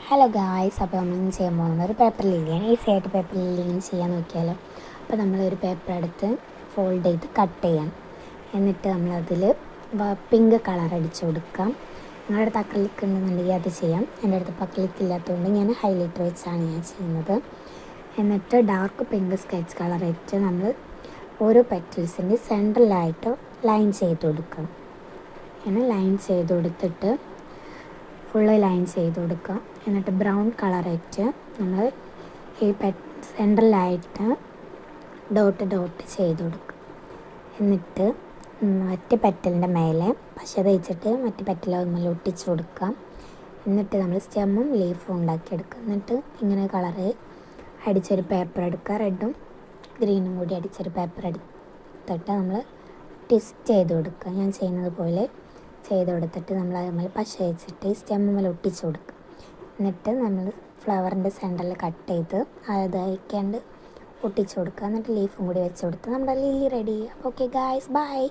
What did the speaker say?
Hello guys, അപ്പോൾ നമ്മളിന്ന് ചെയ്യാൻ പോകുന്നത് ഒരു പേപ്പർ ലില്ലിയാണ്. ഈസി ആയിട്ട് പേപ്പർ ലില്ലി ഇങ്ങനെ ചെയ്യാൻ നോക്കിയാലോ. അപ്പോൾ നമ്മളൊരു പേപ്പർ എടുത്ത് ഫോൾഡ് ചെയ്ത് കട്ട് ചെയ്യണം. എന്നിട്ട് നമ്മളതിൽ പിങ്ക് കളർ അടിച്ചു കൊടുക്കാം. നിങ്ങളുടെ അടുത്ത് അക്രിലിക് ഉണ്ടെന്നുണ്ടെങ്കിൽ അത് ചെയ്യാം. എൻ്റെ അടുത്ത് അക്രിലിക് ഇല്ലാത്തതുകൊണ്ട് ഞാൻ ഹൈലൈറ്റർ വെച്ചാണ് ഞാൻ ചെയ്യുന്നത്. എന്നിട്ട് ഡാർക്ക് പിങ്ക് സ്കെച്ച് കളർ വെച്ച് നമ്മൾ ഓരോ പെറ്റൽസിൻ്റെ സെൻട്രലായിട്ട് ലൈൻ ചെയ്ത് കൊടുക്കണം. അങ്ങനെ ലൈൻ ചെയ്ത് കൊടുത്തിട്ട് ഫുള്ള് ലൈൻ ചെയ്ത് കൊടുക്കുക. എന്നിട്ട് ബ്രൗൺ കളറായിട്ട് നമ്മൾ ഈ സെൻട്രലായിട്ട് ഡോട്ട് ചെയ്ത് കൊടുക്കുക. എന്നിട്ട് മറ്റ് പെറ്റലിൻ്റെ മേലെ പശ തേച്ചിട്ട് മറ്റ് പെറ്റൽ അതുപോലെ ഒട്ടിച്ച് കൊടുക്കുക. എന്നിട്ട് നമ്മൾ സ്റ്റെമ്മും ലീഫും ഉണ്ടാക്കിയെടുക്കുക. എന്നിട്ട് ഇങ്ങനെ കളറ് അടിച്ചൊരു പേപ്പർ എടുക്കുക. റെഡും ഗ്രീനും കൂടി അടിച്ചൊരു പേപ്പർ എടുത്തിട്ട് നമ്മൾ ട്വിസ്റ്റ് ചെയ്ത് കൊടുക്കുക. ഞാൻ ചെയ്യുന്നത് പോലെ ചെയ്ത് കൊടുത്തിട്ട് നമ്മൾ അതുപോലെ പശ വെച്ചിട്ട് സ്റ്റെമ്മിൽ ഒട്ടിച്ച് കൊടുക്കുക. എന്നിട്ട് നമ്മൾ ഫ്ലവറിൻ്റെ സെൻറ്ററിൽ കട്ട് ചെയ്ത് അത് അയക്കാണ്ട് ഒട്ടിച്ച് കൊടുക്കുക. എന്നിട്ട് ലീഫും കൂടി വെച്ച് കൊടുത്ത് നമ്മുടെ ലില്ലി റെഡി. അപ്പോൾ ഓക്കെ ഗായ്സ്, ബൈ.